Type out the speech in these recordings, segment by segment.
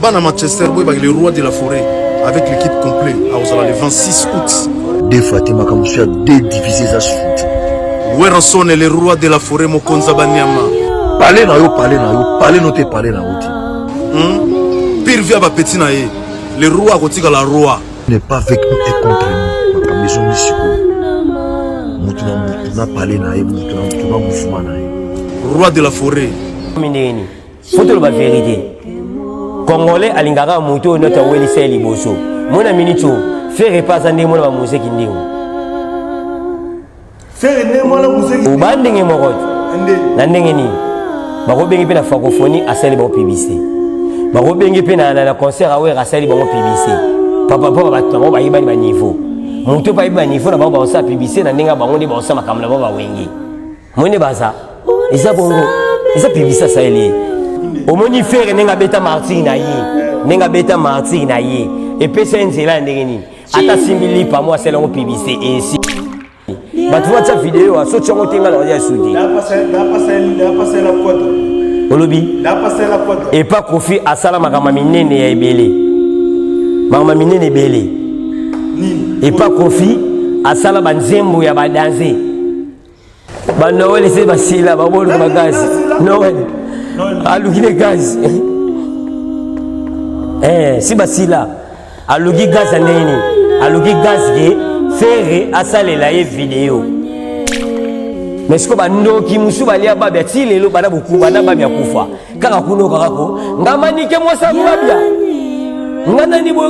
Bana Manchester, le roi de la forêt, avec l'équipe complète, le 26 août. Deux fois, tu m'as commencé à dédiviser ça sur foot. Werson est le roi de la forêt, Mokonza Banyama. Parlez na yo, parlez no te parlez na yo. Pire via ba petit na ye. Le roi kotika la roi. N'est pas avec nous et contre nous. Ma maison ici. Mutuna parlé na ye, mutuna mouvement na ye. Roi de la forêt. Mineni. Faut la vérité. Congolais alingara muto nota weli seli boso. Mona minito faire pas ande mona musique ndingo. Faire ne mona musique. Ubandenge mokot. Na ndenge ni. Bako bengi pe na francophonie asali ba publicité. Bako bengi pe na concert awe asali ba publicité. Papa bato ba yiba ni ba niveau. Muto pa yiba niveau na ba ba sa publicité na ndenga bango ndi ba sa makamla ba wengi. Mone baza. Isa bongo. Isa publicité sa eli. Omoni faire nenga beta martyr na ye. Nenga beta martyr na ye. Et puis c'est nzela ndenge ni. Ata simbili pa moi c'est la publicité et si. Bah tu vois cette vidéo à sauter en tenga la soudi. La passer la pointe. Olobi. La passer la pointe. Et pas Kofi asala makama minene ya ebele. Makama minene ebele. Et pas Kofi asala banzembo ya badanze. Ba Noël c'est basila ba bolo ba gaz. Noël. Alugi les gaz. Si basila alugi gaz neni. Alugi gaz ge faire asala la vidéo. Mais ce que bando ki musu balia babia ti lelo bana buku bana babia kufa. Kaka kuno kakako ngama nike mosa babia. Ngana ni boy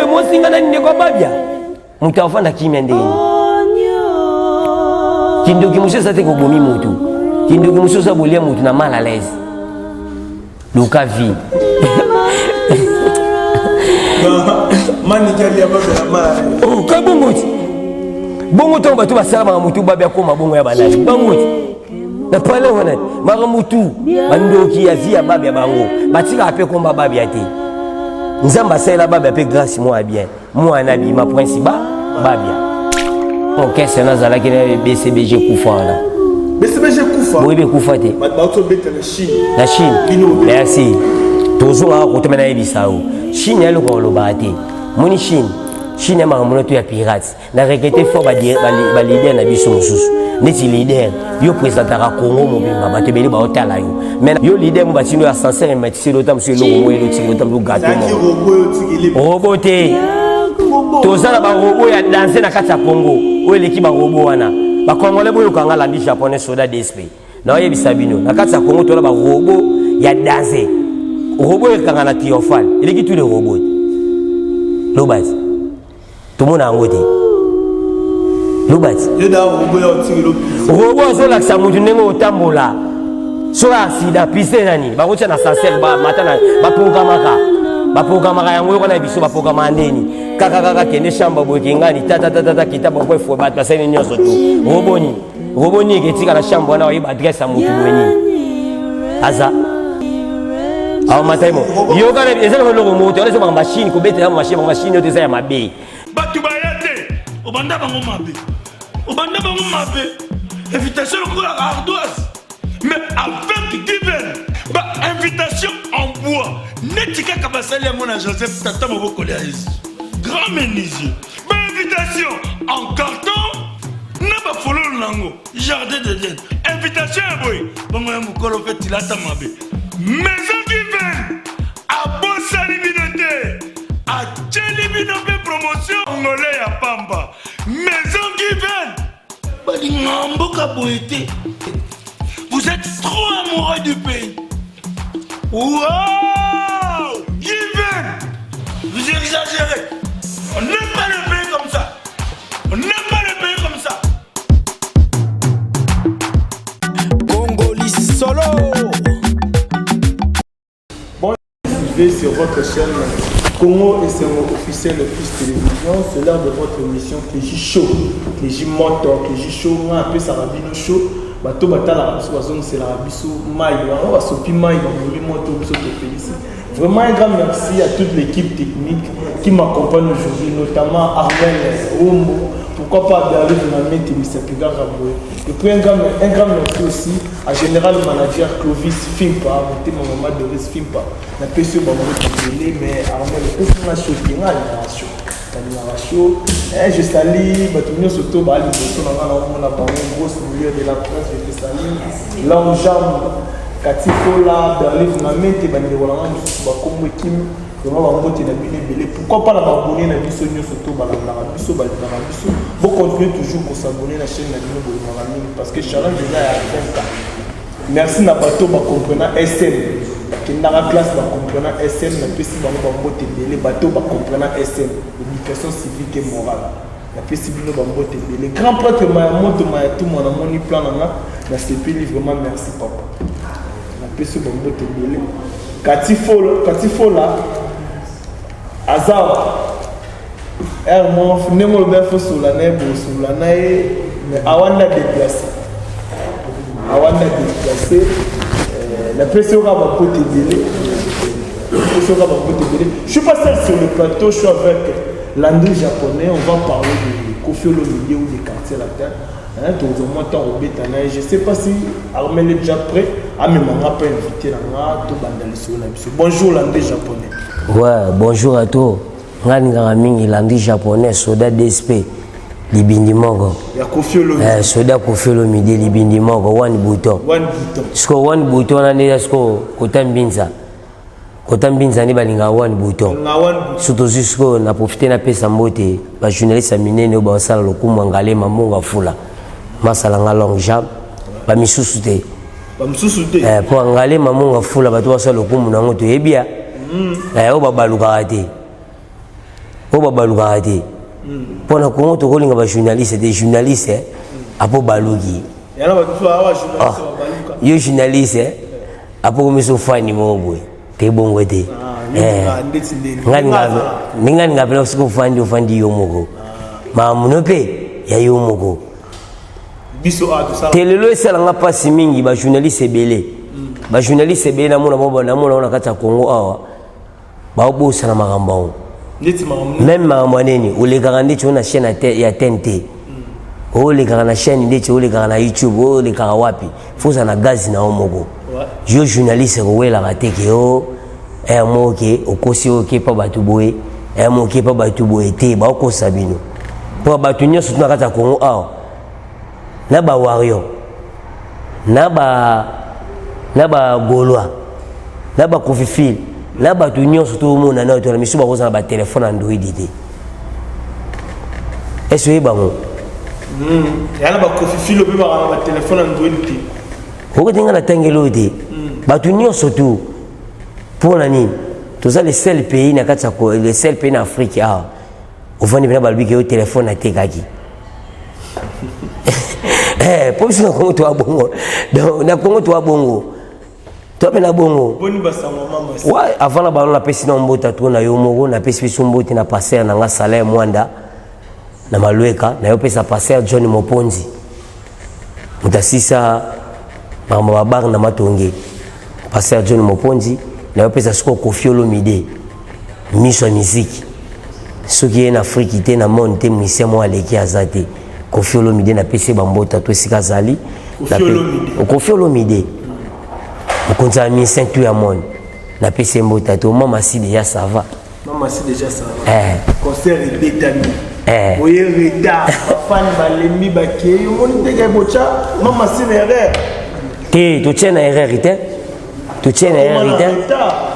mosi ngana ni ko babia. Mutafanda kimya ndeni. Kindo ki musu sa te ko bomi mutu. Kindo ki musu sa bolia mutu na mal à l'aise. Luka vi. Mani kali ababa mal. Oh kabongoti. Bongo to batu basala mutu babia ko mabongo ya banani. Bongoti. Na pale wana mara mutu bandoki ya via babia bango. Batika ape ko babia te. Nzamba sala babia pe grâce moi bien. Moi na bi ma principal babia. Ok, c'est nazala ki na BCBG kufana. BCBG kufa. Oui, be kufate. Bato beta na Chine. La Chine. Merci. Toujours à kotomena ebisao. Chine ya loko lobate. Moni Chine. Chine ma monoto ya pirates. Na regretter fort ba leader na biso mususu. Neti leader yo présentera Congo mobimba bato beli ba otala yo. Mais yo leader mo batino ya sincère mais c'est l'autre monsieur lo mo elo tiki l'autre lo gâteau. Roboté. Tozala ba robot ya danser na kati ya Congo. O eleki ba robot wana. Ba Congolais boyo kanga la ndi japonais soda d'esprit. Na oyebisa bino na kati ya Congo tola ba robot ya danser. Robot ekanga na triomphal. Eleki tous les robots. Lobas. Tout le monde a ngoté. Lobas. Robot zo la samudu nengo otambola. So accident piste nani. Ba rocha na sansel ba matana ba programaka. Ba programaka yango ko na biso ba programa ndeni. Kaka kende shamba boy kingani tata kitaba ko fo ba basene nyoso tu. Roboni ketika na shamba na wa adresse mutu mweni. Aza. Awa mataimo. Yo kana ezaka no moto, ole so ba machine ko betela machine yo tesa ya mabe. Batu bayate, obanda bango mabe. Obanda bango mabe. Invitation ko la ardoise. Mais avec divin, ba invitation en bois. Netika kabasali ya mona Joseph Tata Moboko Léaïs. Grand menuisier. Ba invitation en carton. Na ba follow nango. Jardin d'Éden. Invitation à boy. Bango ya mukolo fait tilata mabe. Maison divine. A Bossali Binote. A Tcheli Binote promotion. Congolais ya Pamba. Maison divine. Badi ngamboka boete. Vous êtes trop amoureux du pays. Wow! Divine. Vous exagérez. On n'aime pas le pays comme ça. On n'aime pas le pays comme ça. Congolais solo. Bon, suivez sur votre chaîne Congo et c'est officiel de plus télévision. C'est l'heure de votre émission Kéji Show. Kéji Moto, Kéji Show. Un peu Sarabino Show. Bato batala zone c'est la biso maï. On va sopi maï dans le moto biso félicite. Vraiment un grand merci à toute l'équipe technique qui m'accompagne aujourd'hui, notamment Armel Rombo pour pourquoi pas Berlin Namé Témissapiga Raboué. Et puis un grand merci aussi à Général Manager Clovis Fimpa, monté mon maman Doris Fimpa. La PC Bambo Télé, mais Armel, le PC m'a choqué, la génération. Je salue, Batumio Soto, Bali, on a parlé une grosse milieu de la presse, je te salue. L'Anjam, Katifola, Berlin Namé Témissapiga Raboué, Bakombo Kim. Pourquoi pas la abonner à la biso surtout vous continuez toujours pour s'abonner à la chaîne parce que challenge déjà est à 20 ans. Merci à bateau pour comprendre SM qui n'a pas classe pour comprendre SM la PC bambote les bateaux pour comprendre SM l'éducation civique et morale la PC bino bambote les grand prêtre Mayamoto Mayatou mon amoni plan na CP vraiment merci papa la PC bambote les Katifola Azar moi nemo le bel sur la neige mais Awanda déplacé la pression va m'apporter délai je suis passé sur le plateau je suis avec l'André japonais on va parler de Kofi Olomide ou des quartiers latins je ne sais pas si Armel est déjà prêt à me pas invité bonjour l'André japonais. Ouais, bonjour à tous. L'André japonais, soda DSP, Libindi Mongo. Soda Kofi Olomide, Libindi Mongo, one bouton. One bouton, on a Kotambinza. Kotambinza ni balinga one bouton. Surtout jusqu'au na profité na pesa mbote, ba journaliste minene ba sala lokumu ngale mamunga fula. Masala nga long jam, ba misusu te. Pour ngale mamunga fula ba to sala lokumu na ngoto ebia. Oba baluka te. Pour na Congo to kolinga ba journaliste des journalistes apo baluki. Yo journaliste apo komiso fani mobwe. Te bongo te. Ngani ngapela usiku fandi yo moko. Ma munope ya yo moko. Biso a tout ça. Telelo esala nga pasi mingi ba journaliste belé. Ba journaliste belé na mona on kata Congo awa. Ba obosa na makambo. Même makambo neni olekaka ndeti ona chaîne ya TNT. Olekaka na chaîne ndeti olekaka na YouTube olekaka wapi. Fosa na gazi na omoko. Je journaliste ko wela kateke o moke okosi oke pa batu boye moke pa batu boye te ba okosa bino. Po batu nyoso tuna kata Congo awa. Na ba warrior. Na ba Gaulois. Na ba Kofifil. Na ba tu nyonso to mona na to na misu ba ko na ba téléphone Android te. Est-ce que bango? Ya na ba Kofifil obe ba na téléphone Android te. Ko tinga na tangelo te. Ba tu nyonso tu pour la nini. Tous les seuls pays na kata ko les seuls pays en Afrique ah. Ovani bina balbi ke téléphone na te kaki. Pour ça Congo to abongo. Na Congo to abongo. To na bongo. Boni basango mama. Ouais, avant la ballon la pesi na mbota to na yo moko na pesi mboti na passer na nga salaire mwanda na malweka na yo pesa passer John Moponzi. Mutasisa mama babar na matonge. Passer John Moponzi na yo pesa siko Kofi Olomide. Mission musique. Ce qui est en Afrique te na monde te musicien mo aleki azate. Kofi Olomide na pesi bambota to sika zali. Kofi Olomide. On continue à mettre 5 tout à monde. Na PC mbota to maman si déjà ça va. Maman si déjà ça va. Concert est détami. Oye reda, fan balemi baké, on te bocha, maman si erreur. Tu tiens à erreur ité. Tu tiens à erreur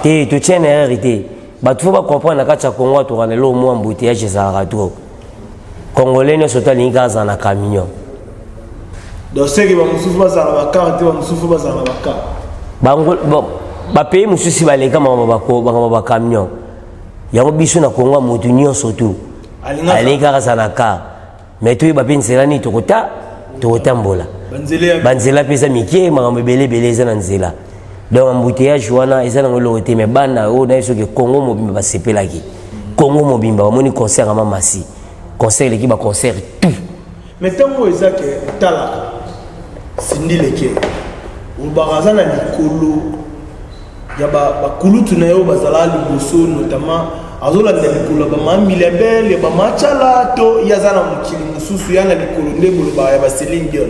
ité. Tu tiens à erreur ité. Ba tu faut pas comprendre na kacha Congo to kana lo mo embouteillage ça rato. Congolais ne sota linga za na camion. Donc c'est que ba musufu ba za na carte, ba musufu ba za na carte. Ba pays mususi baleka ba camion yango biso na Congo mutu nyonso tu alinga za na car mais tu ba pensela ni tokotambola banzela pesa mikie makambo belebele eza na nzela donc embouteillage wana eza na ngolo te mais bana o na soki Congo mobimba basepelaki Congo mobimba bamoni concert ama masi concert leki ba concert tout mais tango eza ke tala sindi leke ubaraza na likolo Il y a bakulutu na yo bazala liboso notamment azola de likolo ba mamile belle ya ba machala to yazana mukili mususu yana likolo ndebolo ba ya ba Céline Dion.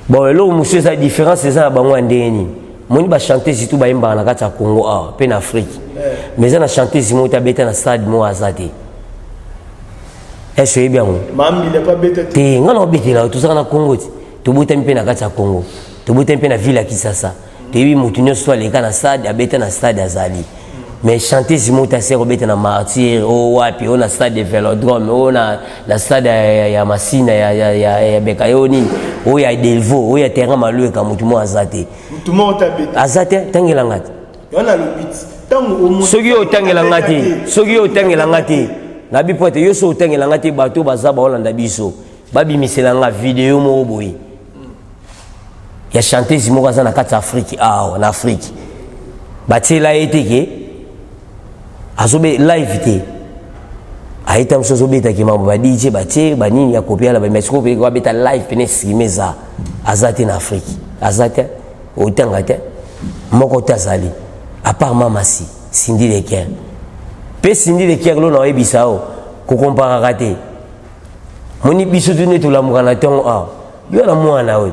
Bon lo mususu sa différence c'est ça bango ndeni. Moni ba chanter surtout ba imba na kata Congo ah pe na Afrique. Mais ça na chanter si mota beta na stade mo azate. Est-ce bien mon? Mamile pas beta. Te ngana beta là tout ça na Congo. To buta mpe na kata Congo. To buta mpe na ville ya Kisasa. Tebi mutunyo soit les cas na stade abeta na stade azali. Mais chanter si mota se robeta na Martyr o wapi on na stade de Vélodrome on na stade ya Masina ya Bekayoni o ya Delvaux o ya terrain maloué ka mutumo azate. Mutumo otabeta. Azate tangela ngati. Yana le bit. Tango o soki o tangela ngati, soki o tangela ngati. Na bipote yo so tangela ngati bato bazaba Holanda biso. Babi misela nga vidéo mo boyi. Ya chanter si moko za na kati Afrique en Afrique batela été ke azobe live te aita msozo beta ki mambo ba DJ batie banini ya kopia la ba Mexico pe ko beta live pene simeza azate na Afrique azate otanga te moko tazali à part mama si Cindy Leker pe Cindy Leker lo na ebisao ko compara raté moni biso tu ne to la mukana tongo yo na mwana we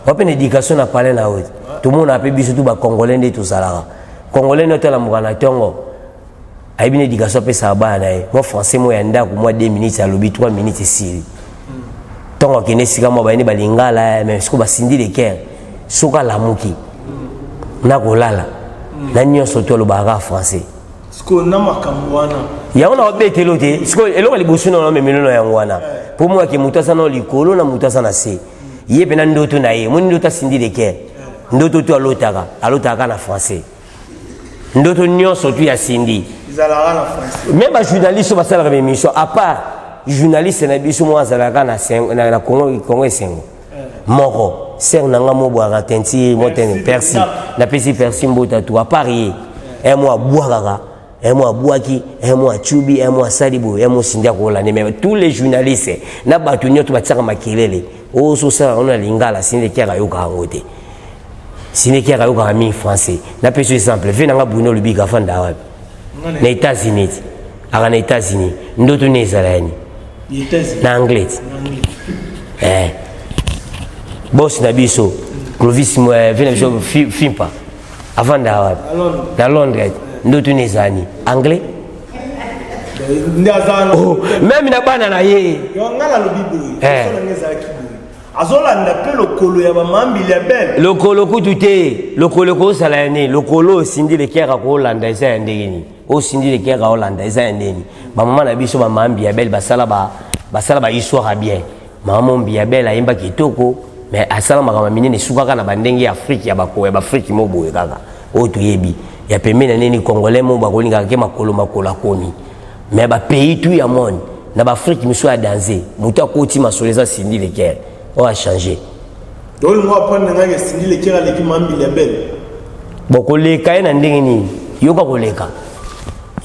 wape éducation na parler na haut tout le monde a payé surtout ba congolais de tout ça là congolais no tala mukana tongo a bien éducation pe ça ba na moi français moi yanda ko moi 2 minutes à lobi 3 minutes ici tongo kene sika mo ba ni balingala mais ce ko ba Cindy Leker soka la muki na ko lala na nyonso to lo ba français ce ko na makamwana ya ona obetelo te ce ko eloko liboso na me minono ya ngwana pour moi ki mutasa na likolo na mutasa na se ye pena ndoto na ye moni ndoto Cindy Leker ndoto to alotaka na français ndoto nyonso tu ya Cindy izalaka na français même ba journaliste ba sala ba émission à part journaliste na biso mo azalaka na Congo esengo moko ser nanga mo boaka tenti mo ten persi na pesi persi mbota tu à part ye et moi boaka et moi boaki et moi chubi et moi salibo et moi Cindy ko la mais tous les journalistes na batu nyoto batsaka makelele o so ça on a lingala Cindy Leker ayoka ngote Cindy Leker ayoka mi français na peso exemple vena nga Bruno Lubika fanda wapi na États-Unis na États-Unis ndoto ne zalani na anglais boss na biso Clovis vena biso fimpa avanda wapi na Londres ndoto ne zani anglais même na bana na ye yo ngala lobibo so ngeza ki azolanda pe lokolo ya bamambili ya belle lokolo kutute lokolo ko salane lokolo Cindy Leker ko Holanda eza ya ndeni o Cindy Leker ko Holanda eza ya ndeni ba mama na biso ba mambi ya belle basala ba histoire bien mama mbi ya belle ayimba kitoko mais asala makama minene sukaka na bandenge ya Afrique ya bako ya Afrique mo boye kaka o tuyebi ya pemena neni congolais mo ba kolinga ke makolo komi mais ba pays tout ya monde na ba Afrique miso ya danser muta ko ti masoleza Cindy Leker on a changé. Donc moi prendre nga Cindy Leker avec mambi la belle. Boko leka na ndenge ni yoka koleka.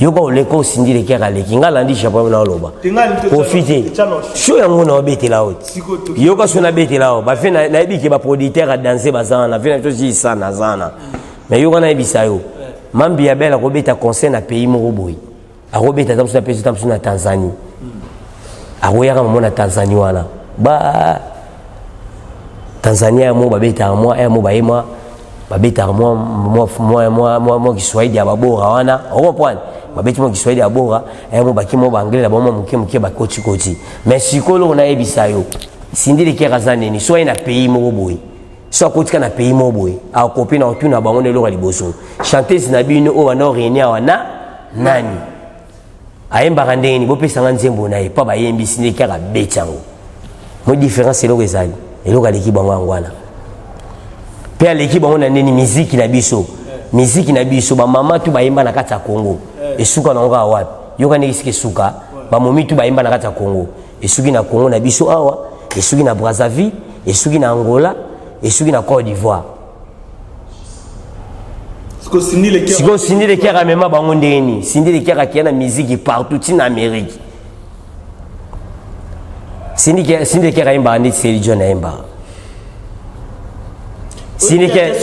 Yoka oleka Cindy Leker avec ngala ndi chapeau na loba. Profiter. Show yango na obete la haut. Yoka sona bete la haut. Ba fe na ebi ke ba producteur a danser bazana na fe na chose sana zana. Mais yoka na ebisa yo. Mambi ya belle ko beta concert na pays mo boy. A robeta tamsu na pays tamsu na Tanzanie. A royaka mo na Tanzanie wana. Ba Tanzania mo babeta moi mo baima babeta moi Kiswahili ya babora wana on point babeta mo Kiswahili ya bora mo baki mo banglais la bomo muke ba koti mais sikolo na ebisa yo Cindy Leker azane ni so ina pays mo boy so kotika na pays mo boy a kopi na otuna bango ne lo liboso chanteuse na bino o wana réunir wana nani ayemba kandeni bo pesa nzembo na e pa ba yembi Cindy Leker abechango mo différence lo ezali eloka leki bango ngwana pe leki bango na neni musique na biso ba mama tu baimba na kata Congo esuka na ngoka wapi yoka ne isike suka ba momi tu baimba na kata Congo esuki na Congo na biso awa esuki na Brazzaville esuki na Angola esuki na Côte d'Ivoire siko Cindy Leker a mema bango ndeni Cindy Leker a kiana musique partout en Amérique Cindy Leker aimba ndi Céline Dion aimba Cindy Leker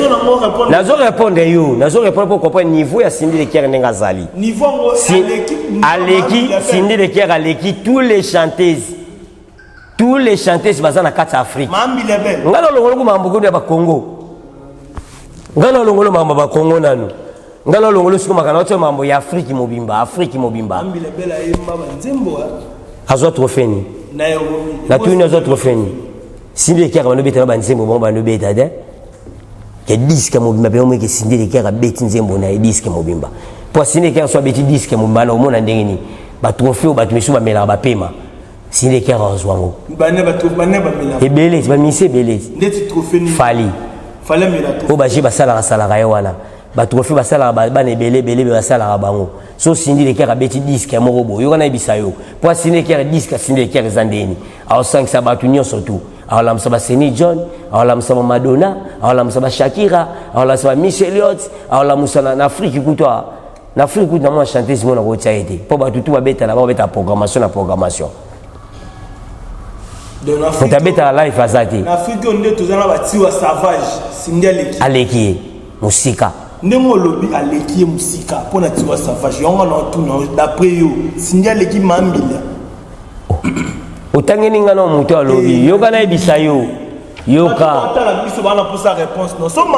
nazo répondre yo nazo répondre pour comprendre niveau ya Cindy Leker nenga zali niveau aleki Cindy Leker aleki tous les chanteuses baza na kati Afrique ngalo longolo mambo ko ya ba Congo ngalo longolo mambo ba Congo nanu ngalo longolo siko makana oto mambo ya Afrique mobimba ambile bela yemba banzembo azo trofeni na tuni azo trofeni Cindy Leker ba no beta ba nzembo bon ba no beta de que disque mobimba pe omwe ke Cindy Leker a beti nzembo na disque mobimba pour Cindy Leker so beti disque mobimba na omona ndengeni ba trophée ba tumisu ba mela ba pema Cindy Leker azwango bane ba mela e belezi ba mise belezi ndeti trophée ni fali mela o ba je ba sala wana ba trophée ba sala ba ne belé ba sala bango so Cindy Leker a beti disque mo robo yo kana bisayo pour Cindy Leker disque Cindy Leker zandeni au 5 ça ba tunyo surtout alors là ça Celine John alors là ça Madonna alors là ça Shakira alors là ça Miss Elliott alors là ça en Afrique kutoa na Afrique kutoa moi chanteuse mona ko tsaite pour ba tout ba beta na ba beta programmation donc faut ta beta live azati na Afrique on est tous na ba tiwa savage Cindy Leker aleki musika ndemo lobi aleki musika pour na tiwa savage yonga na tout d'après yo Cindy Leker mambila otangeni ngana mutu alobi yoka na ebisa yo yoka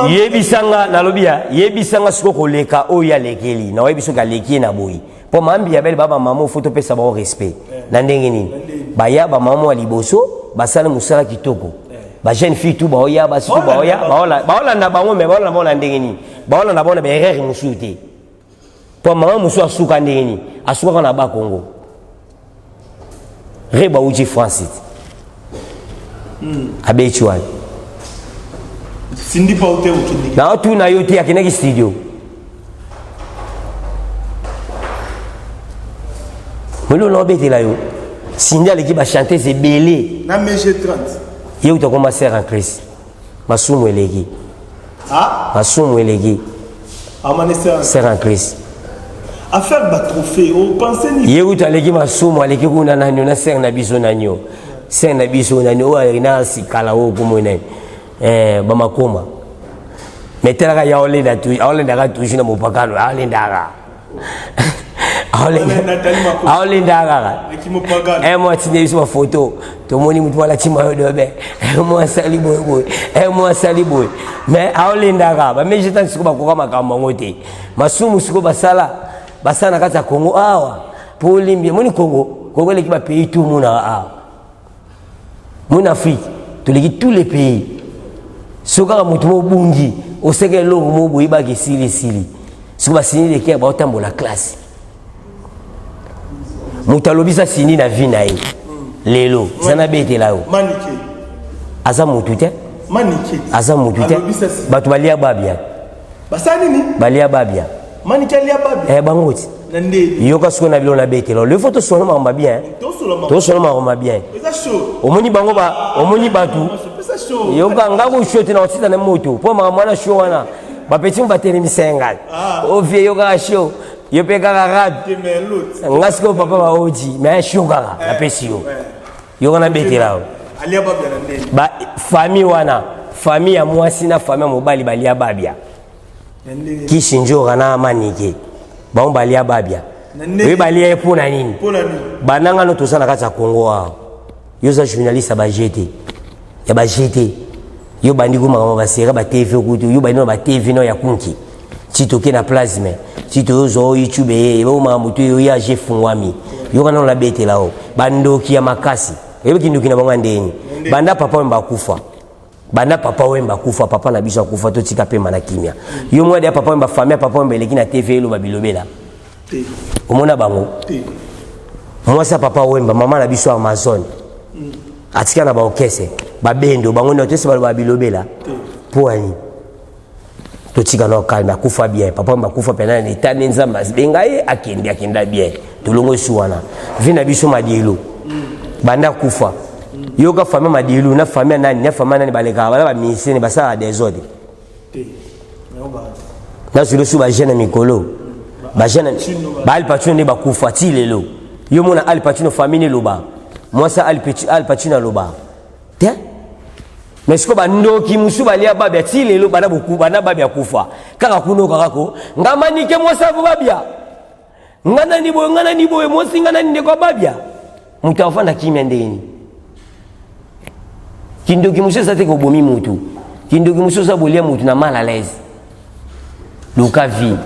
yebisanga nalobia yebisanga siko koleka oyo alekeli na yebiso ka leki na boyi po mambi ya bele baba mama foto pesa ba respect na ndenge nini baya ba mama liboso basala musala kitoko ba jeune fille tout ba oya ba situ ba oya baola na bango me baola na ndenge nini baola na bona be erreur musuti po mama musu asuka ndenge nini asuka na ba Congo Reba uji Francis. Abechuan. Cindy pa hotel ukindi. Na tu na yote akineki studio. Molo no bete la yo. Cindy aleki ba chanter c'est belé. Na MG30. Yo to koma ser en Christ. Masumu eleki. Ah? Masumu eleki. Amanecer en Christ. Affaire ba trophée o pensez ni yewu aleki masumu aleki kuna nani na ser na biso nanyo ser na biso nanyo wa ina sikala wo kumone ba makoma metela ya olenda tu olenda ga tu jina mopakano olenda ga olenda ga moi tine biso photo to moni mutu wala chima yo dobe moi sali boy mais olenda ga ba meje tan siko ba ko kama kama ngote masumu siko basala basana kata Congo awa pour limbia moni Congo leki ba pays tout mona a mon Afrique to leki tous les pays soka mutu mo bungi oseke lo mo boyi ba ke sili so ba Cindy Leker ba otambola classe mutalobisa Cindy na vie na ye lelo sana bete lao manike asa mutu te batu balia babia basani ni balia babia manike lia babia bangoti nande yoka siko na bilona bete lo le photo solo ma bien to solo ma bien omoni bango ba omoni batu yoka ngako shoti na otita na moto po mwana show wana ba petit ba tele misenga o vie yoka show yope kaka rad ngasiko papa ba oji mais show kaka na pesio yoka na bete lao alia babia nande ba famille wana famille ya mwasi na famille mobali balia babia kishinjo kana manike ba balia babia we balia epona nini bananga no tosana kata Congo wa yoza journaliste ba jeté ya ba jeté yo bandi kuma ba sera ba TV kutu yo bandi no ba TV no ya kunki titoke na plasme tito zo YouTube yo ma mutu yo ya jefungwami yo kana la bete lao bandoki ya makasi ebe kinduki na banga ndeni banda papa wemba kufa papa na biso kufa to tika pema na kimia yo mwa de papa wemba famille papa wemba leki na TV lo babilobela omona bango moi sa papa wemba mama na biso Amazon atika na ba okese ba bendo bango na tese ba bilobela poani to tika no kalma kufa bien papa wemba kufa pena ni tane nzamba benga ye akenda bien tulongo suwana vina biso madielo banda kufa yoka famille madilu na famille nani baleka bala ba misini basala desordre na sulusu ba jeune mikolo ba jeune ba Al Pacino ba kufa ti lelo yo mona Al Pacino famille loba moi ça Al Pacino loba te mais siko bandoki musu balia babia ti lelo bana boku bana babia kufa kaka kuno kakako ngamani ke mosavu babia ngana ni boye mosi ngana ni ko babia mutu afanda kimya ndeni kindoki musu sa te ko bomi mutu kindoki musu sa bolia mutu na mal à l'aise luka vi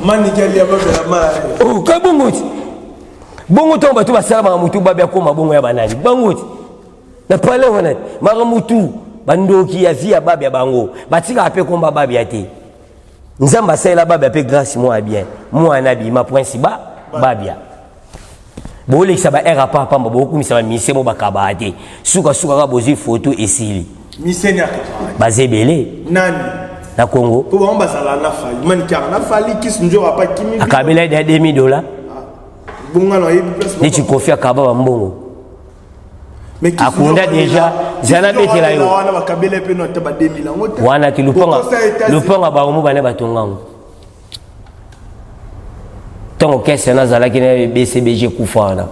mani kali ya babia mal oh kabumuti bongo tomba tu basala ba mutu babia ko mabongo ya banani banguti na pale wana mara mutu bandoki ya via babia bango batika ape komba babia te nzamba sala babia pe grâce moi bien moi nabi ma principal babia bole saba era papa mbo ko misaba mise mo bakabate suka ka bozi photo esili mise nya bazebele nani na Congo po ba mbasala na fali mani kya na fali kisunjo apa kimi akabela de $20 bunga no yebi place ni chikofia kaba mbongo akunda deja zana betela yo wana bakabela pe no taba 2000 ngote wana ti luponga ba mu bana batongango tongo kese na zala kine BCBG kufana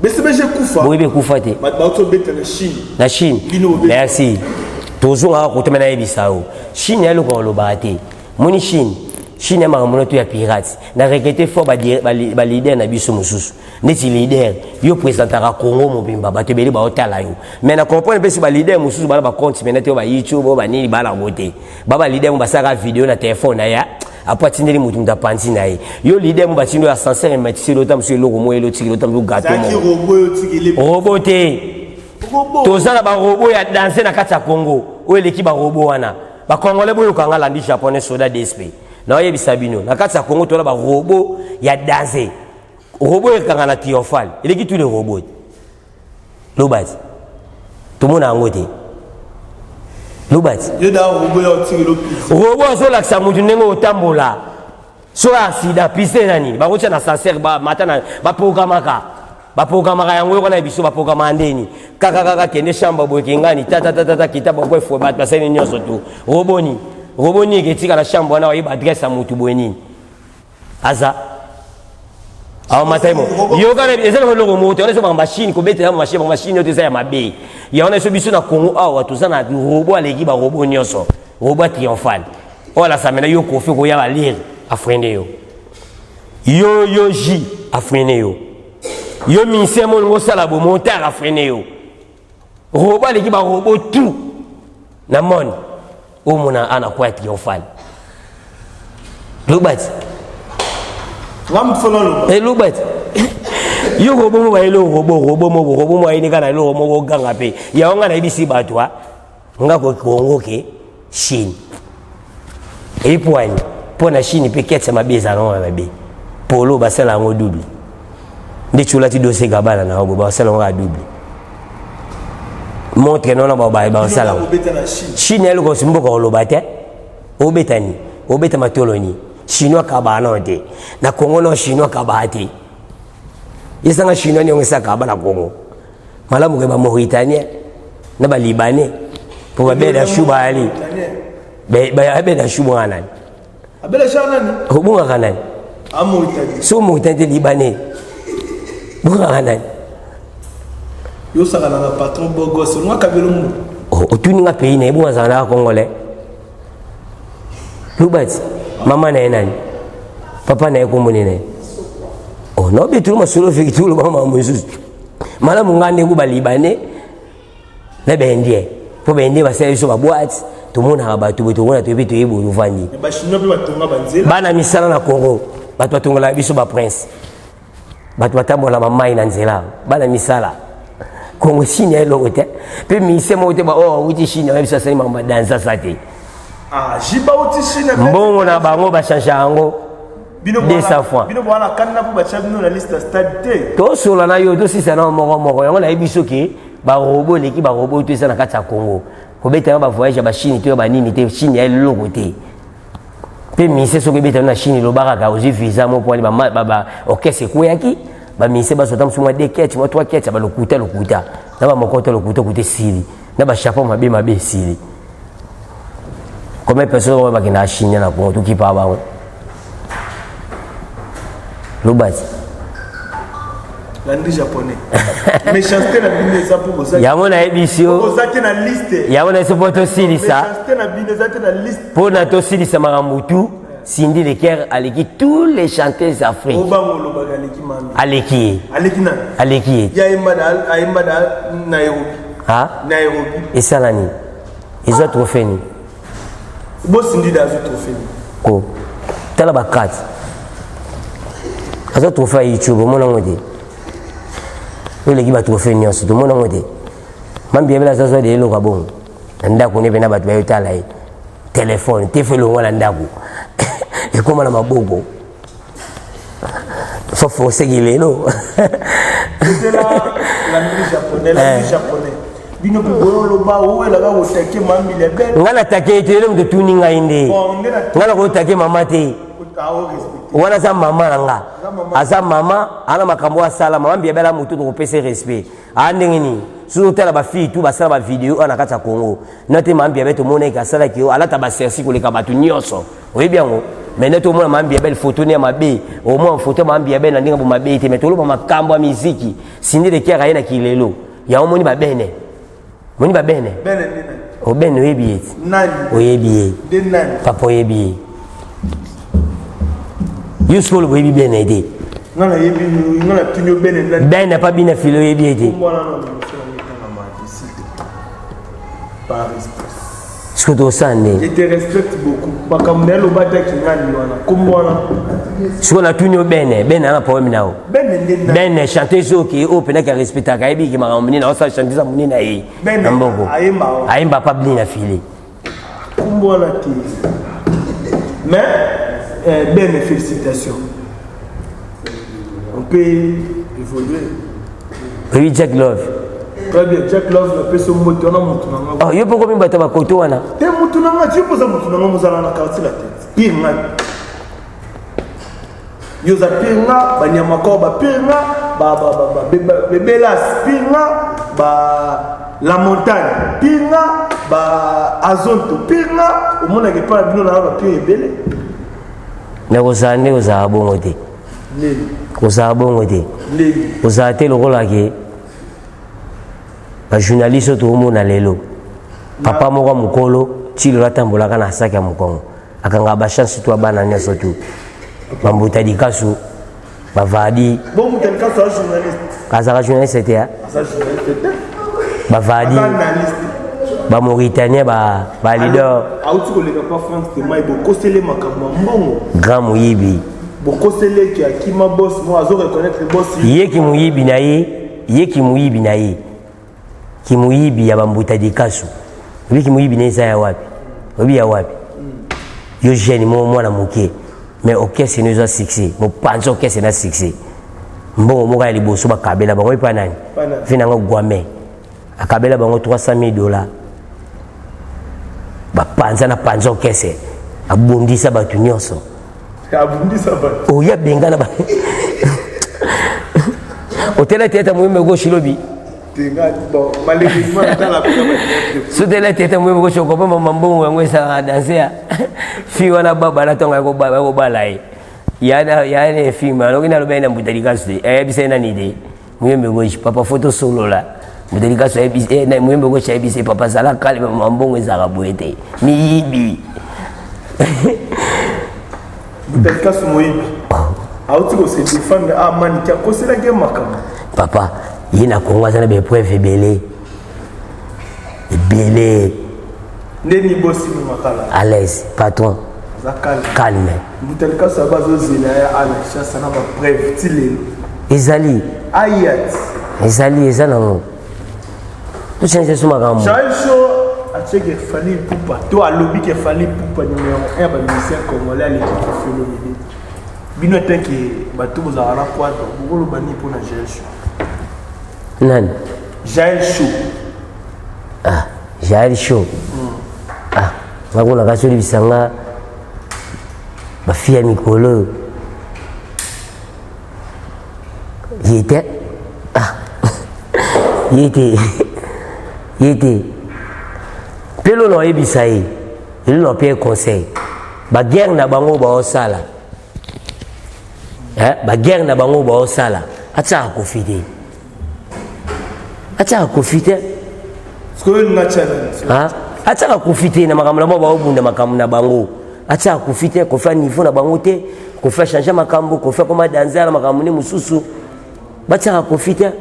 BCBG kufa boibe kufate ba to beta na Chine merci tozonga ko temena ebisao Chine yalo ko lobate moni Chine ya maramono to ya pirate na regretter fort ba leader na biso mususu neti leader yo présentera Congo mobimba ba tebeli ba otala yo mais na comprendre pe si ba leader mususu ba compte mais na YouTube ba nini ba la bote ba leader mo ba saka vidéo na téléphone na ya après tindeli mutu ndapanzi na ye yo leader mo ba tindo ya sincère mais si l'autre monsieur loko mo elo tiki l'autre mo gâteau mo roboté tozala ba robot ya danser na kati ya Congo o eleki ba robot wana ba congolais boyo kanga landi japonais soda DSP na yebi sabino na kati ya Congo tola ba robot ya danser robot ekanga na triomphal eleki tous les robots lobati tomona ngote lobati yo da robot ya tiki lopi robot so la ksa mutu nengo otambola so accident piste nani ba kocha na sincère ba matana ba programmaka yango ko na biso ba programma ndeni kaka kende shamba boye kingani tata kitaba ko fo ba basene nyoso tu roboni ketika na shamba wana wa adresse ya mutu boye nini aza aw matemo yo kana ezelo logo moto ona so ba machine ko betela machine yote ya mabe ya ona so biso na Congo awa tozana na robot aleki ba robot nyoso robot triomphal ola samena yo kofi ko ya ba lire afrende yo ji afrende yo ministère mon ngo sala bo monteur afrende yo robot aleki ba robot tout na mon o mona ana kwa triomphal lobati ngam fololo lobati yo robot mo ba elo robot mo ayini kana lo mo ganga pe ya onga na ibisi batwa nga ko Congo ke Chine et pour na Chine pe ketsa mabeza no mabe polo basala ngo double ndi chula ti dossier gabana na obo basala ngo double montre non ba sala Chine elo ko simbo ko lobate obetani obeta matoloni chinois kabana ote na Congo no chinois kabate yesanga chinois ni ngesa kabana Congo malamu ke ba Mauritanie na ba Libanais pour ba beda shuba ali ba beda shuba nani abela shanani obunga kanani Mauritanie so Mauritanie Libanais bunga kanani yo saka na patron bogos moi kabelo mu otuni nga pays na bunga zana Congolais lubati mama na nani papa na ko monene no bitu masolo fiki tout le mama mususu malamu ngande ku ba Libanais na bendie po bendie ba sai so ba boîte tout le monde a battu tout le monde a été ebo luvani ba chinois pe batonga banzela bana misala na Congo batu batongola biso ba prince batu batambola mamai na nzela bana misala Congo Chine elo te pe misemo te ba uti Chine ba bisa sali mama danza sate jiba uti Chine mbongo na bango ba changer yango de sa fois bino bwana kanna po ba chabino na liste stade te to sola na yo to sisa na moko yango na biso ke ba robot leki ba robot to esa na kati ya Congo ko beta ba voyage ba Chine to ba nini te Chine ya loko te pe mise so ke beta na Chine lo baraka ozi visa mo pour ba orchestre ko yaki ba mise ba sota msuma de ketch mo 3 ketch ba lokuta na ba mokoto lokuta kute sili na ba chapeau mabe sili comme personne ba kina Chine na ko to ki pa ba lobati L'André japonais. Méchanceté na bine ça pour vous. Yango na ebisio. Vous êtes na liste. Yango na sopoto silisa. Méchanceté na bine ça na liste. Pour na to silisa marambutu, Cindy Leker aleki tous les chanteuses d'Afrique. Obangolo bagaleki mami. Aleki. Aleki na. Aleki. Ya imada Nairobi. Ah? Nairobi. Et salani. Ils ont trophée ni. Bo Cindy da zo trophée. Ko. Tala ba 4. Azo trophée YouTube mon ngode. Ole ki ba trophée nyonso to mon ngode. Mambi ebela zazo de lo kabon. Ndako ne bena batu bayotala yi. Téléphone, téléphone wala ndako. Et comment la mabobo? Faut forcer qu'il est là. C'était là la musique japonaise. Bino ko lo ba o la ga o take mambi le bel. Ngala take te le mtu tuninga inde. Ngala ko take mama te. Wana za mama nanga. Aza mama ana makambo asala mama mbi bela mutu ko pese respect. Andengini. Surtout tela ba fille tout ba sala ba vidéo ana kata Congo. Note mambi abeto mona ka sala ki ala ta ba sersi ko le ka batu nyonso. Oui bien ngo. Mais neto mona mambi belle photo ne mabe. Au moins photo mambi belle na ndinga bo mabe te metolo ba makambo ya muziki. Cindy Leker ayena kilelo. Ya omoni ba bene. Moni ba bene. Bene nina. O bene oyebi. Nani? Oyebi. De nani? Papa oyebi. Yusko lo oyebi bene de. Ngana yebi ngana tunyo bene nani? Bene pas bine filo oyebi de. Mbona no par respect. Ce que tu sens. Je te respecte beaucoup. Bakamnelo bata kinani wana. Kumbona. Ce qu'on a tunyo bene, bene na problème nao. Bene nina. Bene chanter so ki o pena ka respecta ka ebi ki maramuni na osa chanter sa muni na yi. Bene ayemba. Ayemba pas bine file. Kumbona ti. Mais bene félicitations. On peut évoluer. Oui, Jack Love. Très bien, Jack Love, la personne motona motona. Oh, yo poko mimba ta ba koto wana. Te motona nga tu posa motona nga mozala na quartier la tête. Pirnga. Yo za pirnga, ba nyama ko ba pirnga, bebelas pirnga, ba la montagne pirnga, ba azonto pirnga, o mona ke pa bino na ba pire bele. Na ko sande ko za bongo te. Leli. Ko za bongo te. Leli. Ko za te lo ko la ke. Ba journaliste to mo na lelo. Papa moko mukolo tilo latambola kana saka mukongo. Akanga ba chance to bana nyeso tu. Bambuta dikasu. Ba vadi. Bon muta dikasu a journaliste. Kaza journaliste c'était hein. Kaza journaliste. Ba vadi. Ba Mauritanien ba leader. Auti ko le pas France de mai bo kosele makambo mbongo. Grand muyibi. Bo kosele ki akima boss mo azo reconnaître boss. Yeki muyibi na ye, yeki muyibi na ye. Kimuyibi ya bambuta dikasu. Obi kimuyibi neza ya wapi? Obi ya wapi? Yo jeune mo mwana muke. Mais okese nous a succès. Mo panzo okese na succès. Mbongo mo ka liboso ba kabela bango ipa nani? Vina ngo gwame. Akabela bango $300,000. Ba panza na panzo okese. Abondisa batu nyonso. Abondisa batu. O ya benga na ba. Hôtel tete mwembe go shilobi. Bon, malheureusement, dans la C'était la tête, moi, je comprends mon bon, ça a dansé. Fille, on a baba, la tongue, on va balayer. Il y a un film, alors il y a le bain de Boutalicasse, et il y a une idée. Moi, je suis papa photo solo là. Boutalicasse, et moi, je suis papa, ça l'a calme, mon bon, et ça a boué. Mibi. Boutalicasse, moi, c'est des fans de Amanika, c'est la game, papa. Il y a des épreuves belé. Belé. À l'aise, patron. Calme. Ezali. Ezali, ezali. Tout change sur ma gamme. Chaque jour, il fallait poupa. Toi, à lobby, il fallait poupa numéro 1, il ministère congolais à l'équipe phénoménale. Bino tant que bateau vous a rapport, vous le bani pour la gestion. Nan Jaël Chaud. Ah, Jaël Chaud. Ah, ngakona kasoli bisanga ba fia mikolo. Yete. Ah. Yete. Yete. Pelo no ebisai. Il no pie conseil. Ba guerre na bango ba osala. Ba guerre na bango ba osala. acha kofite acha kofite Skoyo na challenge. ah acha kofite na makambo na ba obunda makambo na bango acha kofite kofa niveau na bango te kofa changer makambo kofa koma danser na makambo ni mususu bacha kofite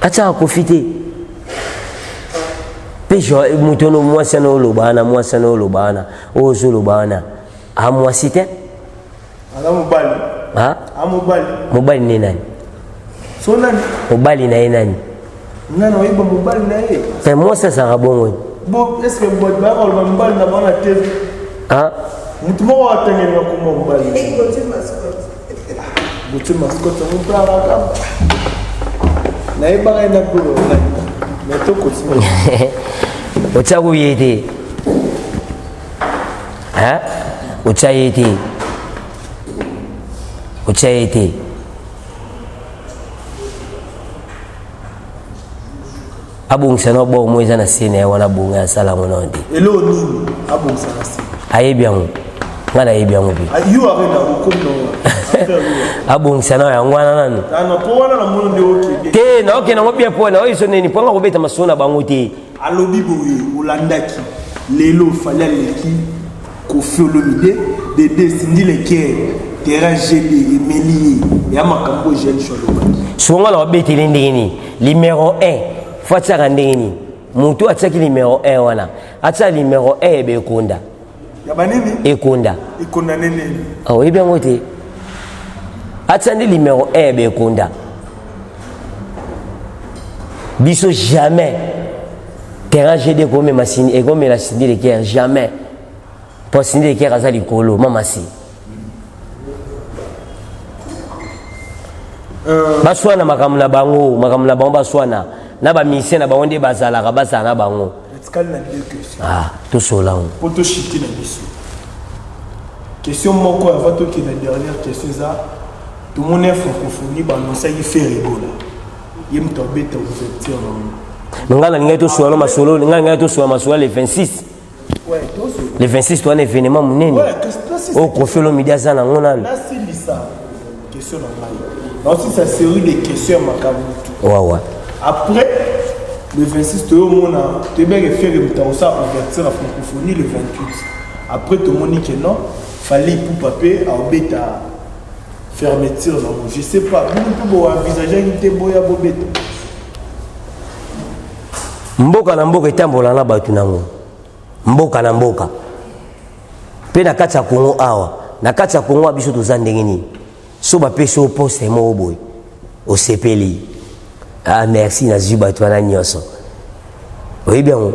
acha kofite pejo mutono mwasi na olobana ozo lobana amwasi te Ala mobali. ah Mobali. mobali ni nani So nani? mobali na ye nani Nana oyiba mobali na ye. pe mwasi asaka bongo Bon, est-ce que mobali ba ko mobali na bana TV? ah Mutu moko atengeni na ko mobali. Bote mascotte mo para ka. Na ye ba na ko na. Mais to ko tsima. ocha kuyete ah ocha yete abongisa na bo moza na sene ya wana bonga ya sala monondi Elo nini abongisa na sene. ayebiango ngana yebiango bi You are na ko no. abongisa na yango wana nanu Ana po wana na mono nde okay. te na okay na ngobia po na oyiso neni po nga kobeta masona bango te Alobi boye olandaki lelo fallait leki Koffi Olomide de descendre les quais terrain GD Emeli ya makambo jeune Cholobaki. songa na obeteli ndeni numéro 1 fatsaka ndeni mutu atsaki numéro 1 wana atsa numéro 1 ebe konda Ya banini ekonda ikonda nene awo ebiango te atsa ndi numéro 1 ebe konda biso jamais terrain GD comme machine et comme la Cindy de Caire jamais pour Cindy de Caire azali kolo mama si baswana makamuna bango baswana na ba mission na bango nde bazala ka basana bango etikali na deux questions ah to solango poto chiti na biso question moko avant to ki na dernière question ça tout le monde est francophonie ba non ça y fait rigola yem to beta ouverture na ngala ngai to sola masolo ngai to sola masolo le 26 ouais to so le 26 toi un événement munene ouais qu'est-ce que au Koffi Olomide sana ngona là c'est lisa question na mai aussi sa série de questions makabutu wawa après le 26 tout le monde a te bien faire une ouverture à francophonie le 28 après tout le monde dit que non fallait pour papier à beta fermeture non je sais pas vous pouvez envisager une te boya bobeta mboka na mboka etambola na batu nango mboka na mboka pe na kati ya Kongo awa na kati ya Kongo biso toza ndenge nini so bapesi o poste mo boy o sepeli ah merci na zuba to na nyoso oyebi yango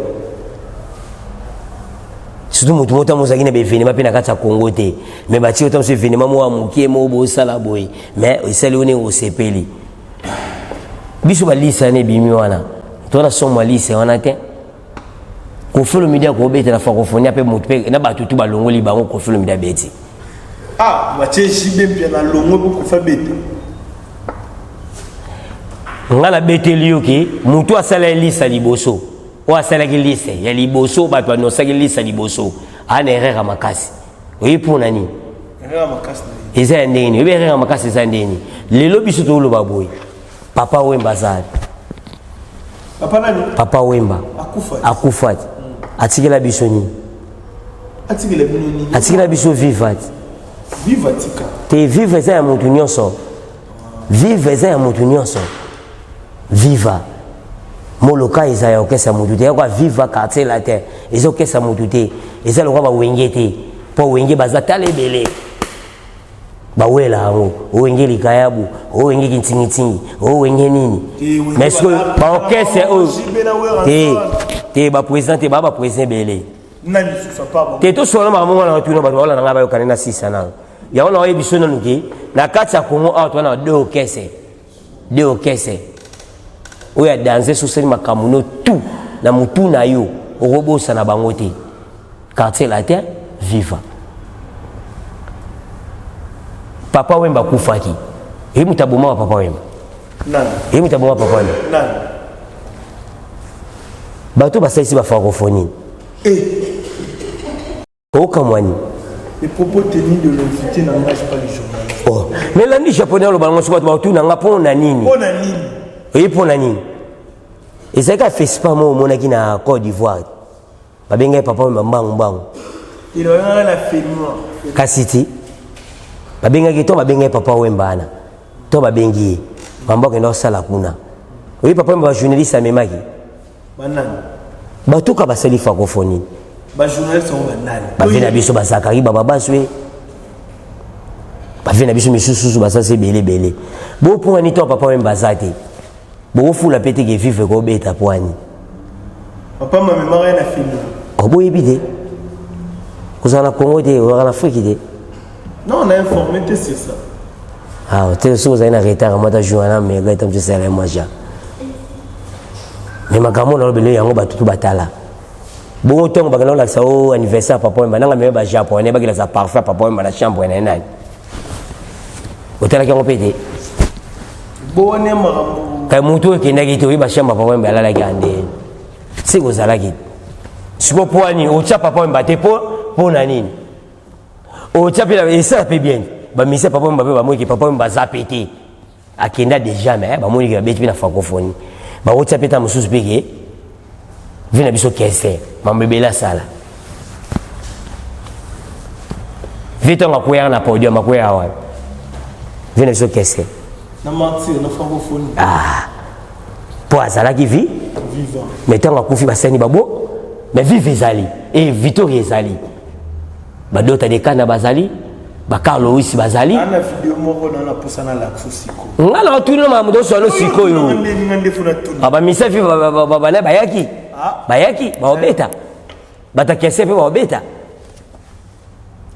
surtout mutu mota mozaki na bevénement pe na kati ya Kongo te mais bati otam so événement mo amukie mo bo sala boy mais esali one o sepeli biso balisa ne bimi wana tona somo alise wana te Koffi Olomide ko beta na francophonie pe mutu pe na batutu balongoli bango Koffi Olomide beti ah batie jibe bien na longo pour faire beta ngala beteli yoki mutu asala lisa liboso o asala ki lisa ya liboso bato no sala lisa liboso ana erreur makasi oyi pona ni erreur makasi eza ndeni obi erreur makasi eza ndeni lelo biso to lo baboy papa Wemba zali papa nani papa Wemba akufati atikela biso ni atikela biso vivati vivatika te vive eza ya mutu nyonso vive eza ya mutu nyonso viva moloka eza ya okesa mutu te kwa viva quartier la terre eza okesa mutu te eza lokwa bawenge te po wenge baza talebele bawela yango owenge likayabu owenge kintingitingi owenge nini mais ce que baokese te baprésident te baba président bele nani susa pa te to solo mamunga na tuno bato wala ngaba yo kanena sisa na ya wana oyebi so nanu ke na kati ya Kongo awa twana de okese oya danser soseli makamuno tout na mutu na yo okobosa na bango te quartier la terre viva papa Wemba kufaki mutaboma wa papa Wemba nani mutaboma papa Wemba nani bato basalisi ba francophonie okamwani les propos tenus de l'invité n'engagent pas les journalistes. Oh, mais l'année japonais, le ballon, c'est pas tout, n'a pas nanini. Pour Nanini. Oui, pour nanini. Et c'est qu'à fait pas moi, mon aki na Côte d'Ivoire. Pas bien que papa me bang. Il a la fait noire. Kasiti. Pas bien que toi, pas bien que papa wembana. Toi, pas bien que mambo que nous sala kuna. Oui, papa me journaliste à memaki. Banane. Ba tout ka ba sali francophonie. Ba journaliste sont banane. Ba vina biso ba zakari ba baswe. Ba vina biso misusu ba ça c'est belé. Bo pour ani toi papa wemba zate. Bo fu la pété que vive ko beta poani. Papa ma mémoire na film. Obo ebide. Vous en a Congo de en Afrique de. Non, on a informé sur ça. Ah, tu sais vous avez un retard moi ta journée mais gars tu sais moi ja. Mais makambo na lobele yango batutu batala. Bon temps bagala la sa au anniversaire papa wemba nanga me ba japonais bagila sa parfait papa wemba na chambre na nani. Otala ki ngopete. Bon on est marambo. Kay mutu ke ndaki to ba chambre papa wemba la la gande. Si ko zala ki. Siko poani o cha papa wemba te po na nini. O cha pela ça peut bien. Ba mise papa wemba ba mo ki papa wemba za pété. Akenda déjà mais ba mo ki ba beti na francophonie. Ba o cha peta mususu peke. Vina biso kese mambebela sala. Vito ngakuya na podium makuya wa. Vina biso kese. Na martyr na francophonie. Ah. Po azala ki vi vivant. Mais tant ngakufi basani babo mais vive ezali et Victoria ezali. Ba dota de kana bazali, ba Carlo Luis bazali. Ana vidéo moko na posana la siko. Ngala tuna mamudo solo siko yo. Aba misafi ba na bayaki. Bayaki ba obeta. Bata kese pe ba obeta.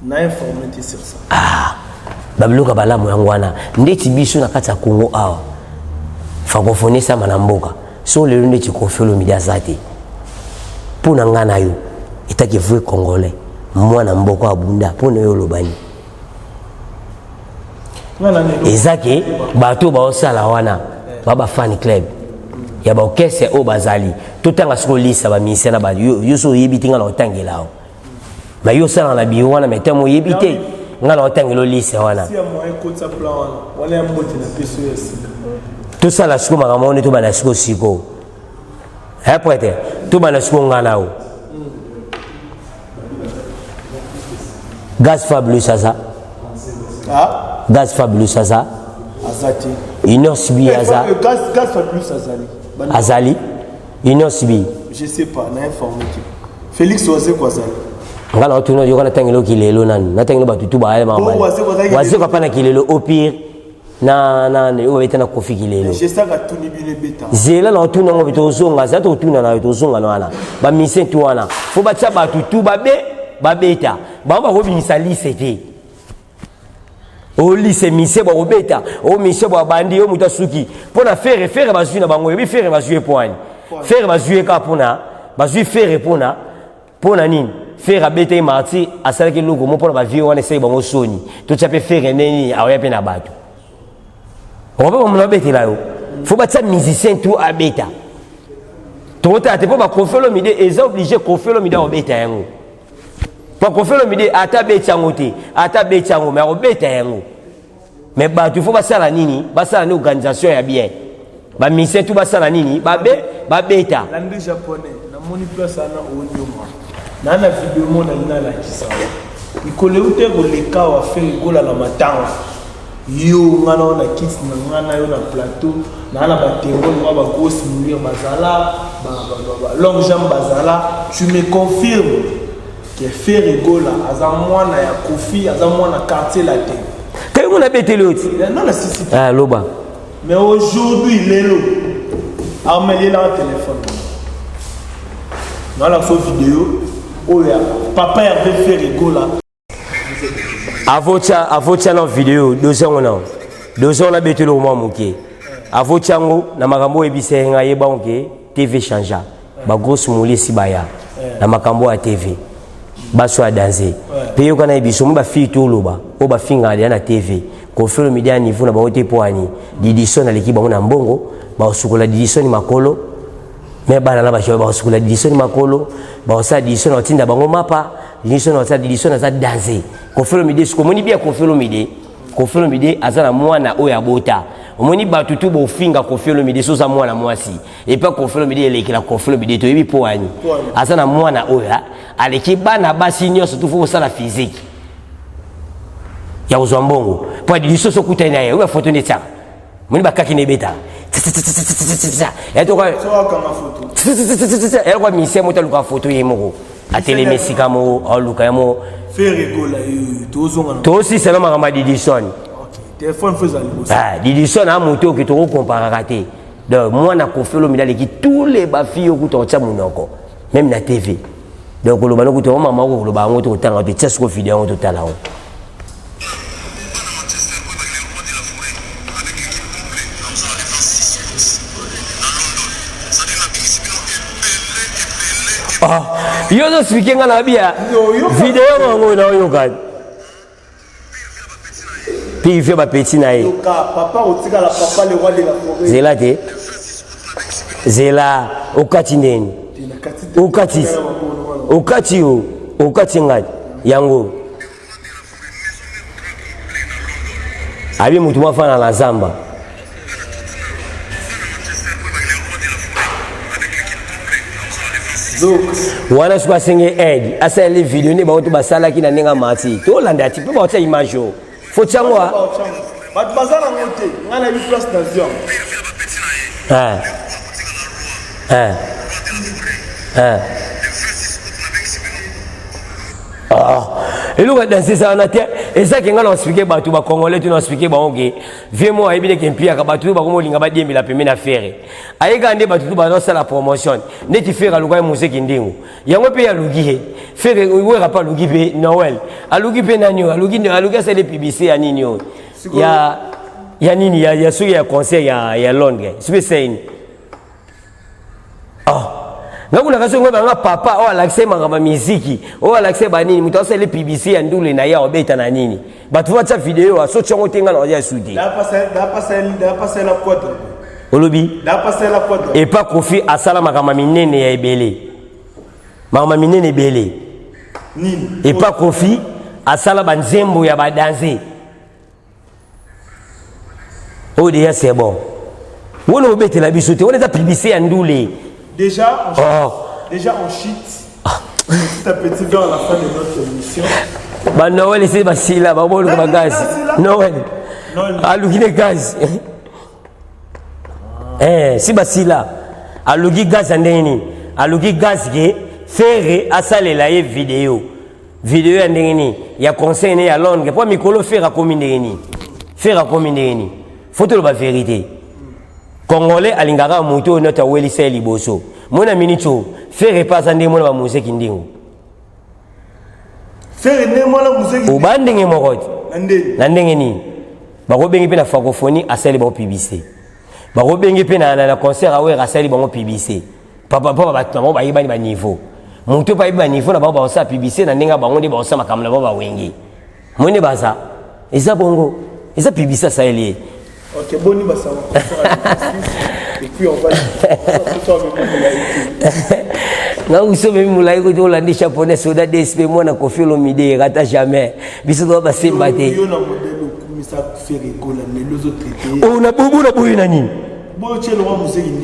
Na informé sur ça. Ah. Babluka balamu yangu wana ndeti biso na kati ya Congo awa. Francophonie sa manamboka. So le ndeti kofelo media zate. Pona ngana yo itaki vrai congolais. Mwana mboko abunda pona yo lobani. Ezake bato ba osala wana baba fan club. Ya ba okese o bazali. Totanga siko lisa ba misena ba yo so yibitinga na otangela. Ba yo sala na biyo wana metamo yibite. Ngala otangelo lisa wana. Si moyen kota plan wana. Wala mbote na peso ya sika. Tout ça la siko makamoni to bana siko siko. Prête. To bana siko ngana o. Gaz fabuleux ça. Ah? Gaz fabuleux ça. Azati. Une sibi aza. Gaz fabuleux Azali. Azali. Une sibi. Je sais pas, na informé. Félix Oazé quoi Azali. Ngala otuno yo kana tangelo kilelo nani. Na tangelo batutu ba ale mama. Wazi ko pana kilelo au pire. Na o beta na kofi kilelo. Je sais que tout ni bien beta. Zela na otuno ngo beto zonga za to tuna na to zonga wana. Ba mise tu wana. Fo ba tsa batutu ba beta. Ba ko binisa lisete. O lise mise ba obeta. O mise ba bandi o muta suki. Pona faire bazui na bango. Bi faire bazui poani. Faire bazui ka pona. Bazui faire pona nini? Faire abete marti asala ke logo mo pona ba vie wana sai bango soni. To tsa pe faire neni aoya pe na bato. On va me l'embêter là. Faut pas ça musicien tout à bêta. Tout à t'es pas confier le midi et ils obligé confier le midi au bêta yango. Pas confier le midi à ta bêta yangoté, à ta bêta yango mais au bêta yango. Mais bah tu faut pas ça la nini, pas ça la organisation ya bien. Bah musicien tout pas ça la nini, bah bêta. L'anglais japonais, na moni place ana onyoma. Na na vidéo mo na la kisa. Ikole ute ko leka wa faire gola la matanga. Yo ngana on a kits ngana yo na plateau na ba tengo ba grosse mourir bazala ba longue jambe bazala tu me confirmes que faire rigola azamwa na ya kofi azamwa na quartier latin Quand on a bêté l'autre. non la sisi Ah loba. mais aujourd'hui il est là armé là au téléphone dans la fausse vidéo oh ya papa avait fait rigola. Avocha na vidéo 2 ans na. 2 ans na betelo mo muke. Avocha ngo na makambo ebise nga yeba onke TV changea. Ba grosse moli sibaya. Na makambo ya TV. Ba so danser. Pe yo kana ebiso mo ba fi to loba. O ba finga ya na TV. Ko felo media niveau na ba ote poani. Didison na leki ba na mbongo, ba osukola Didison makolo. Me bana na ba shoba osukola Didison makolo, ba osa Didison otinda bango mapa, Didison osa Didison za danser. Koffi Olomide ce komoni bien Koffi Olomide azana mwana oya bota omoni batutu bofinga Koffi Olomide soza mwana mwasi et pas Koffi Olomide elekela Koffi Olomide to yebi poani azana mwana oya aleki bana basi nyonso tu fo sala physique ya uzwambongo po di soso kuta na ye oya photo ne tsa moni bakaki ne beta et to quoi elle quoi mission mota luka photo yemoko atele mesika mo aluka yamo faire école tozonga to aussi c'est même ma Didison téléphone faisait ah Didison a moto qui to comparer raté donc moi na Koffi Olomide qui tous les bafilles au kuta tsa munoko même na TV donc le bano kuta mama ko lo ba ngoto tanga to tsa ko vidéo to tala o ah yo no speaking na bia vidéo ngo na yo ka puis fait ba petit na ye papa otika la papa le roi de la forêt zela te zela okati neni okati ngati yango abi mutu mafana la zamba wana suka senge aide asa les vidéos ne ba oto basala ki na nenga mati to landa ti pe ba oto image o fo tshangwa ba bazana ngote ngana yu place d'avion et nous danser ça on a et ça qui ngana expliquer ba tu ba congolais tu nous expliquer ba onge vraiment ayebile ke mpia ka ba tu ba ko molinga ba diembi la pemena faire ayeka nde ba tu ba ça la promotion ne ti faire aluka musiki ndingu yango pe ya lugi he faire we ra pas lugi pe Noël alugi pe nanyo alugi ça les publicité ya nini yo ya nini ya suki ya concert ya Londres c'est ngakuna kaso ngoba nga papa o alakse mangaba muziki o alakse banini mutu asele publicité ya ndule na ya obeta na nini batu watcha vidéo aso tshongo tenga na ya sudi da passer la quadre olobi da passer la quadre et pas Koffi asala makama minene ya ebele makama minene ebele nini et pas Koffi asala banzembo ya badanse o déjà c'est bon wono obeta la bisote on est publicité ya ndule. Déjà, on cheat. Petit à petit vers la fin de notre émission. Bah Noël c'est basila, bah bon le gaz. Noël. Alugi le gaz. Si basila. Alugi gaz andeni. Alugi gaz ge faire asale la vidéo. Vidéo andeni. Ya conseil ne ya Londres. Pour mikolo faire à communiquer. Faire à communiquer. Faut-il la vérité. Congolais alingara moto nota weli se liboso mona minito faire pas ande mona ba musiki ndingo faire ne mona musiki o bandenge mokoti ndenge ni ba ko bengi pe na francophonie asali ba publicité ba ko bengi pe na concert awe asali ba publicité papa ba yibani ba niveau moto pa yibani niveau na ba sa publicité na ndinga bango ndi ba sa makamla ba wengi mone baza eza bongo eza publicité ça eli. Ok, bon, il va savoir. Et puis on va non, vous savez, vous l'avez dit, on a dit japonais, soda DSP, moi, on a Koffi Olomide, rata jamais. Bisous, on va se battre. On a beaucoup de nani.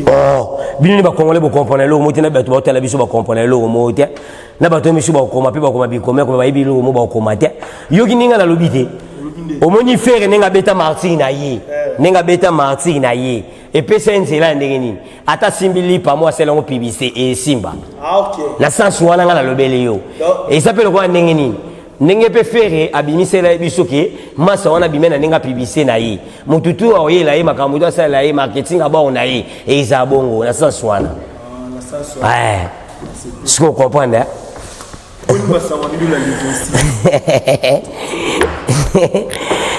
Oh, bien, ba congolais ba comprendre lo moti na ba to ba biso ba comprendre lo moti na ba to miso ba ko ma pe ba ko ma bi ko me ko ba ibi lo mo ba ko ma te yo kininga na lobité omoni faire nenga beta martin na ye nenga beta martin na ye et puis c'est nzela ndenge nini ata simbili pa moi c'est longo publicité et simba OK na sens wana nga na lobele yo et ça peut ko ndenge nini ndenge pe faire abimisela biso ke masa wana bimena nenga publicité na ye mututu oyela ye makambo to sala ye marketing aba na ye et isa bongo na sens wana na sens wana ce qu'on comprend hein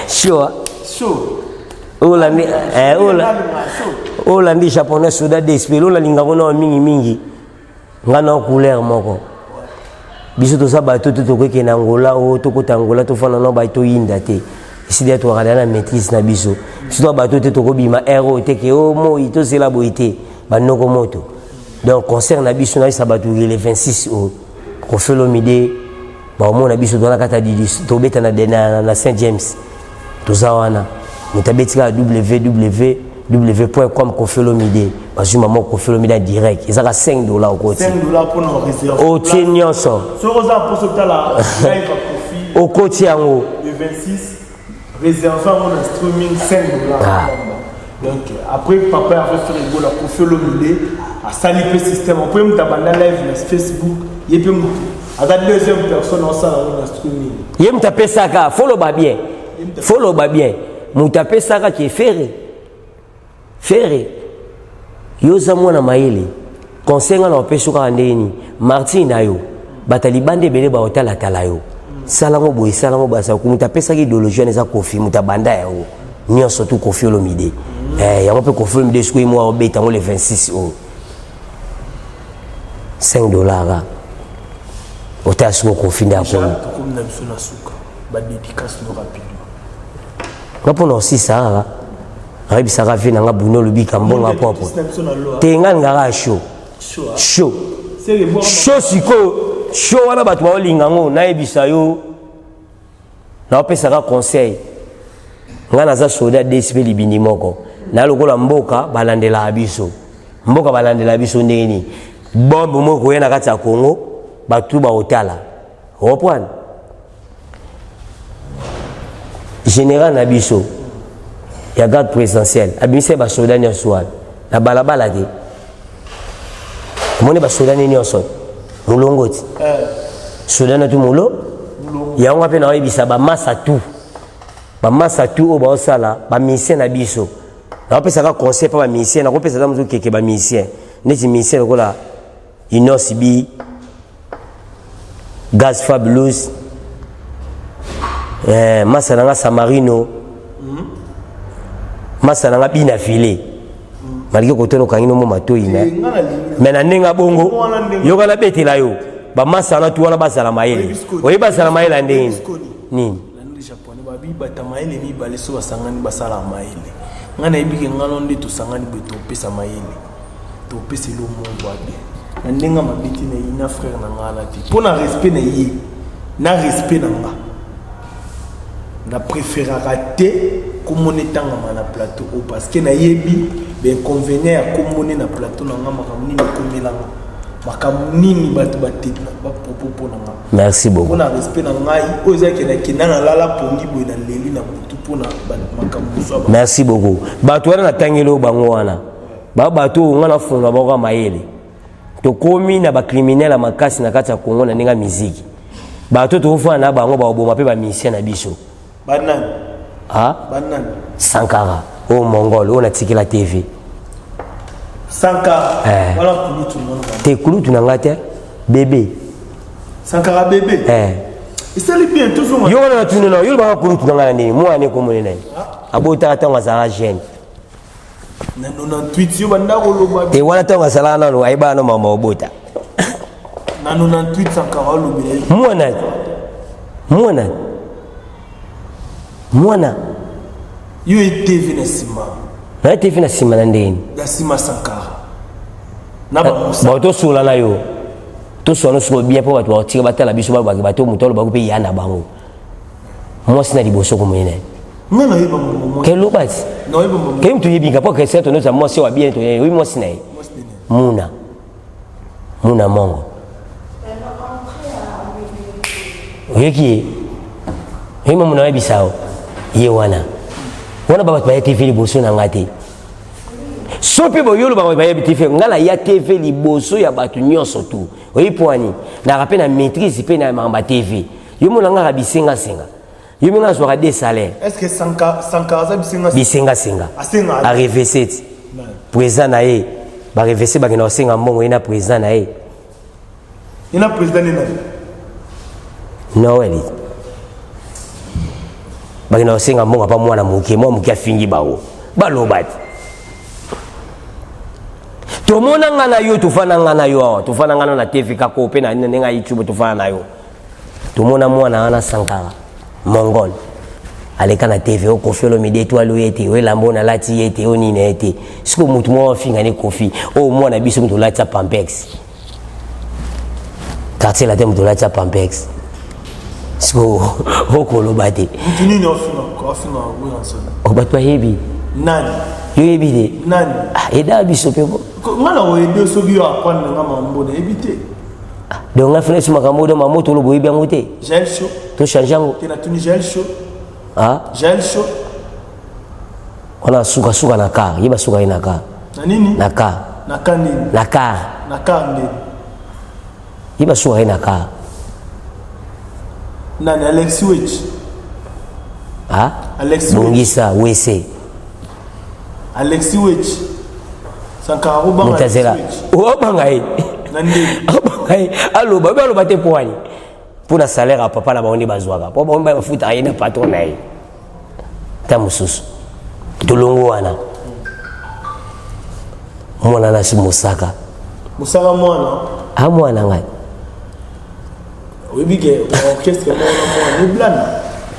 Chaud. Olandi japonais soda d'esprit ola linga ngona mingi ngana couleur moko biso to sa bato to ko ke na ngola o to ko tangola to fana no ba to yinda te ici de to regarder la maîtrise na biso to bato to ko bima ero te ke o mo ito c'est la boité ba noko moto donc concert na biso na sa bato le 26 au Koffi Olomide baomona biso tona kata tobeta na Saint James tozawana mutabetika www.com kofelomide bazuma mo kofelomide direct ezaka $5 okoti $5 pour nous réserver otie nyonso sokoza pour sauter la live à profit okoti yango le 26 réservant mon streaming $5. Donc après papa avait fait rigolo la kofelomide à saliper système on peut me tabanda live sur Facebook et puis à la deuxième personne on s'en va streaming yem tapé saka follow ba bien mutape saka qui ferré yoza mwana maele konsenga na opeso ka ndeni Martin nayo batalibande bele ba otala tala yo salango boy salango basa ku mutape saka idéologie neza kofi mutabanda yo nyonso tu Koffi Olomide yango pe Koffi Olomide siko mo obeta ngo le 26 o $5 otasiko Koffi ndako comme na biso na suka ba dédicace no rapidement ngapo aussi ça Sara fait nga buno lubika mbonga popo tenga ngara show siko wana batu ba linga ngo na ebisa yo na opesa conseil nga naza soda DSP libindi moko na lokola mboka balandela biso ndeni bombo moko yena kati ya Congo batu ba otala opwana général na biso ya garde présidentielle abimisa ba soda nyonso na balabala te moni ba soda nyonso mulongoti soda na tu mulo yango pe na yebisa ba masa tu o ba osala ba mission na biso na pesa ka conseil pa ba mission na ko pesa damu keke ba mission neti mission ko la Inosibi Gaz Fabulous Masananga Samarino Masananga Bina Filé malgré ko tono kangino mo matoyi mais na nenga bongo yoka na betela yo ba masana tu wana basala mayele oyi basala mayele ndeni nini les japonais ba bi bata mayele ni bale so basangani basala mayele ngana ibike ngalo ndi to sangani beto pesa mayele to pesa lo mo babe na nenga mabiti na ina frère na ngala ti pona respect na yi na respect na nga na préférer rater comme on est en plateau parce que na yebi ben convenir à comme on est na plateau na nga makamuni na komela makamuni batu batete ba popo na nga merci beaucoup on a respect na ngai oza ke na kinana lala pongi boy na leli na butu pona makamuso merci beaucoup batu wana na tangelo bango wana batu ngana funga ba mayele to komi na ba criminel makasi na kati ya Kongo na ninga muziki batu to fana na bango ba oboma pe ba mission na biso banan Sankara au Mongol on a tiqué la TV Sankara voilà kulutu mona te kulutu na ngate bébé Sankara bébé et ça lui bien toujours yo na tunu no yo ba kulutu na ngana ni moi ne ko moni nai abota tanga za jeune na 98 yo banda ko loba te wana tanga sala na no aiba no mama obota na 98 Sankara lobi mwana yo TV na sima na TV na sima na ndeni ya sima Sankara na ba ba to sula na yo to sono so bien po bato batira batala biso ba bato mutolo ba ko pe yana bango moi sina liboso ko mwene ngana yeba mo kelo bati no yeba mo kem tu yebi ka po que c'est nous moi c'est wa bien to oui moi sina muna mongo yeki hima muna yebisao ye wana baba ba TV liboso na ngati sopi boyolo ba TV ngala ya TV liboso ya batu nyonso tu oyipoani na rapena maîtrise pe na mamba TV yo mona ngaka bisenga yo minga so des salaires est-ce que Sankara za bisenga a reversé président na ye ba reversé ba kina osenga mbongo ina président na ye ina président ni na no eli bagina osenga mbongo pa mwana muke afingi bawo balobati tomona ngana yo tufana ngana yo tufana ngana na TV kako pe na nenga YouTube tufana na yo tomona mwana ana Sankara Mongol aleka na TV o Koffi Olomide to alo yete we lambo na lati yete oni na yete siko mutu mo finga ni Koffi o mwana biso mutu lati Pampex quartier la temu to lati Pampex so okoloba te Mutuni ofina oui ensemble. obato yebi Nani? yo yebi de Nani? eda biso pe ko Ngala oyebi sobi yo apprendre nga mambo na ebité. donc nga fene suma kamodo mamoto lo boyebi yango te Gel chaud. to change yango Tena tuni gel chaud. ah Gel chaud. ona suka na car yeba suka ina car Na nini? na car Na kanini? na car Na kande. yeba suka ina car Nani Alexi Wich? ah Alexi Wich. bongisa wese Alexi Wich. Sankara banga mutazela o bangai Nandi. bangai alo ba te poani pour salaire à papa na baondi bazwaka po ba bafuta ayena patron na ye tamususu tulongo wana mwana na si musaka mwana ngai Webige orchestre mwana ni blana.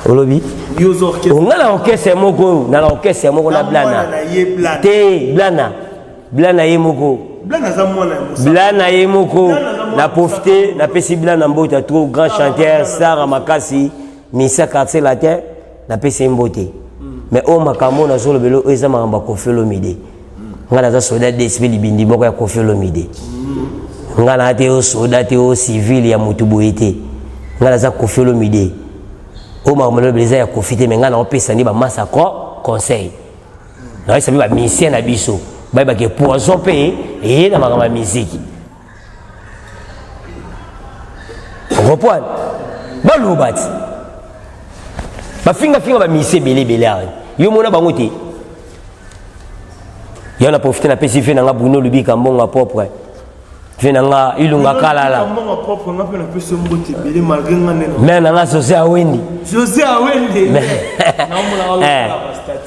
olobi Yozo orchestre. on a la orchestre moko na blana te blana ye moko Blana za mwana Musa. blana ye moko na profiter na pesi blana mbota trop grand chanteur star makasi misa quartier latin na pesi mbote mais o makambo na zolo belo eza makamba kofelo mide ngana za soldat d'esprit libindi moko ya kofelo mide ngana te o soldat te o civil ya mutuboete ngana za kofelo mide o makambo na beza ya kofite mais ngana opesa ni ba massacre conseil na sabi ba mission na biso ba ke poison pe et na makamba musique reprendre balobat ba finga ba mission belé yo mona bango te yo na profiter na pesi fe na nga Bruno Lubika mbonga propre fe na nga ilunga kalala mbonga propre nga pe na pesi mbote belé malgré nga nena mais na nga José Awende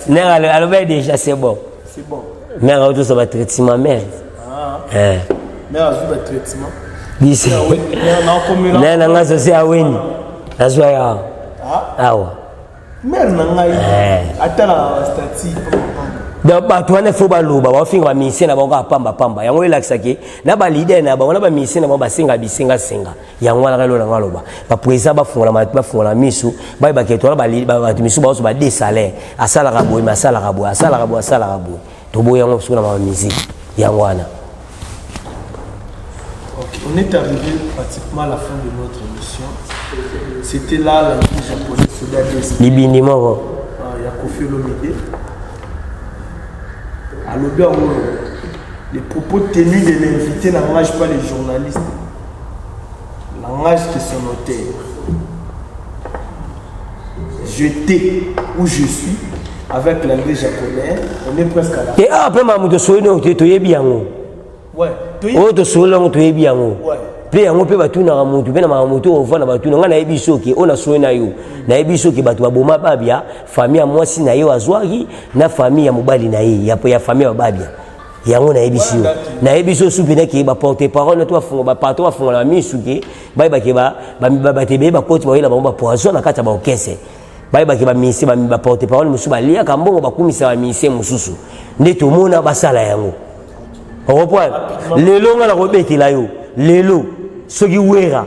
nera alors déjà c'est bon mais on doit savoir traitement mère mais on doit traitement d'ici mais na nga José Awende azwa ya awa mère na ngai atala stati donc bato wana fo baloba bafinga ba mission na bango pamba yango elakisa ke na ba leader na bango na ba mission na bango basenga yango wana kalo na ngaloba ba président bafungola misu ba ke to ba misu ba ba des salaires asala rabo to bo yango sukuna ma musique yango wana. On est arrivé pratiquement à la fin de notre émission. C'était là la musique japonaise Soda Desi. Libindi moko. Il y a Kofi Olomide. À l'Obéa, les propos tenus de l'invité n'engagent pas les journalistes. N'engagent que son auteur. J'étais où je suis avec l'anglais japonais. On est presque à la fin. Et après, Mamoudou Soino, tu es bien. Ouais. Oh, tu Soino, tu es bien. Ouais. Pe yango pe batu na mutu pe na mamutu ovana batu nga na ebiso ke ona soena yo na ebiso ke batu baboma babia famille ya mwasi na yo azwaki na famille ya mobali na ye ya famille ya babia yango na ebiso supe na ke ba porter parole to afunga ba pato afunga na misu ke ba ke ba tebe ba koti ba ila ba poison na kata ba okese ba ke ba misi ba porter parole musu ba lia kambongo ba kumisa ba misi mususu ndeto mona basala yango reprend lelo nga na kobetela yo lelo soki wera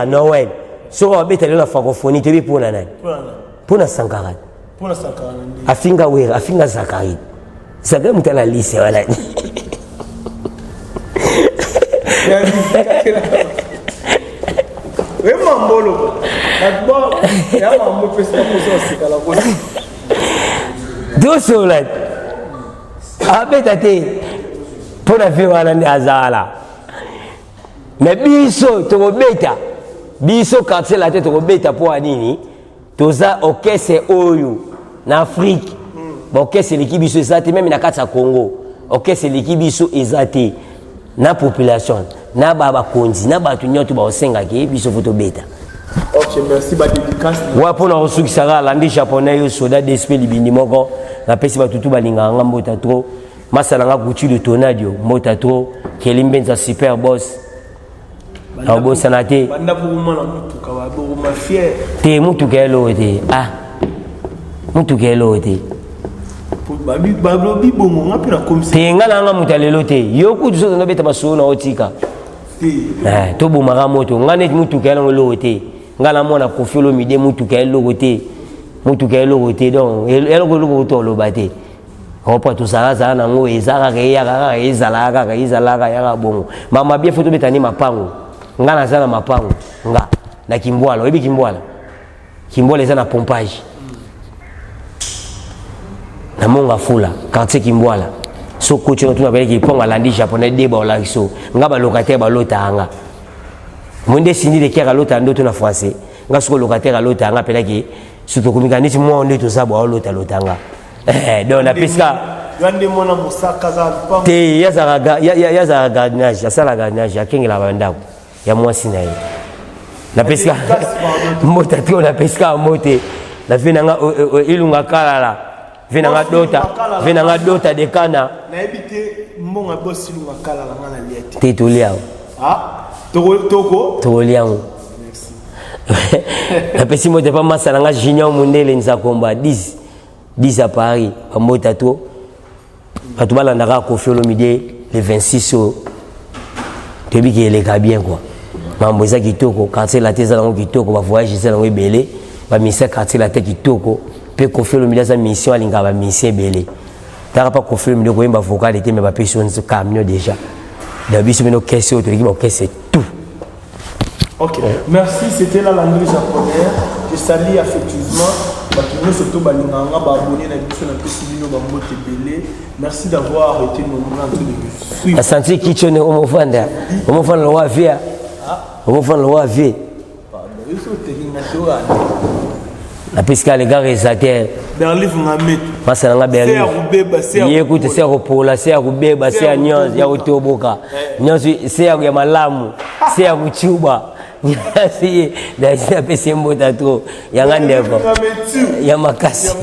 Noël soki babeta lelo na francophonie toyebi mpona nani mpona Sankara afinga wera afinga Zakari moto ala lise wana dosola abeta te mpona fe wana nde azala mais biso tokobeta biso quartier la tête tokobeta po anini toza orchestre oyo na Afrique ba orchestre leki biso ezate même na kati ya Congo orchestre leki biso ezate na population na baba konzi na batu nyoto ba osenga ke biso foto beta. OK, merci ba dédicace wa pona osukisaka landi japonais yo Soda Desi libindi moko na pesi batutu balinga nga mbota trop masala nga couture de Tonadio mbota trop kelimbenza super boss au beau sanaté te mutu kelo te mutu kelo te te ngala nga mutalelo te yo kutu so beta baso na otika to bomaka moto ngane mutu kelo lo te ngala mona Koffi Olomide mutuka elogote donc elogote olobate opa to sala nango ezaka kayaka ezalaka yaka bongo mama bien photo betani mapango ngana zana mapango nga na Kimbwala oyebi Kimbwala eza na pompage na monga fula quartier Kimbwala so coach tu na beleki ponga landi japonais deba olakiso nga ba locataire ba lotanga monde sindi de kera lota ndo to na français nga soko locataire lotanga pelaki surtout komika niti mo ndo to sabo lotanga donc na pesca yande mona musaka za pa te yaza gardenage asala gardenage akengela bandako ya mwasi na ye na pesca mota to na pesca mote na finanga ilunga kalala vinanga dota de kana na ebite mbonga bosi lunga kalala ngana liete te toliao toko liango la pesi mote pa masala nga junior mundele nza komba 10 à Paris à Motato à tout balandaka Koffi Olomide le 26 au début qui est bien quoi mambo eza kitoko quartier la teza ngo kitoko ba voyage ça ngo belé ba mission quartier la tête kitoko pe Koffi Olomide sa mission alinga ba mission belé tara pas Koffi Olomide ko yemba vocal était mais ba personne ce camion déjà d'habitude c'est une question to l'équipe c'est tout. Ok, merci, c'était la langue japonaise. Je salue affectueusement. Merci d'avoir été nombreux en train de suivre. Senti Kichone Omofanda. Omofanda le roi vie. Omofanda le roi vie. La pesca les gars réalisateur. Berlin Mohamed. Masala Berlin. Écoute, c'est Ropola, c'est Rubeba, c'est Nyons, il y a Otoboka. Nyons, c'est ya Malamu, c'est ya Chuba. Si, d'ailleurs, c'est un peu trop. Il y a un endroit. Il y a ma casse.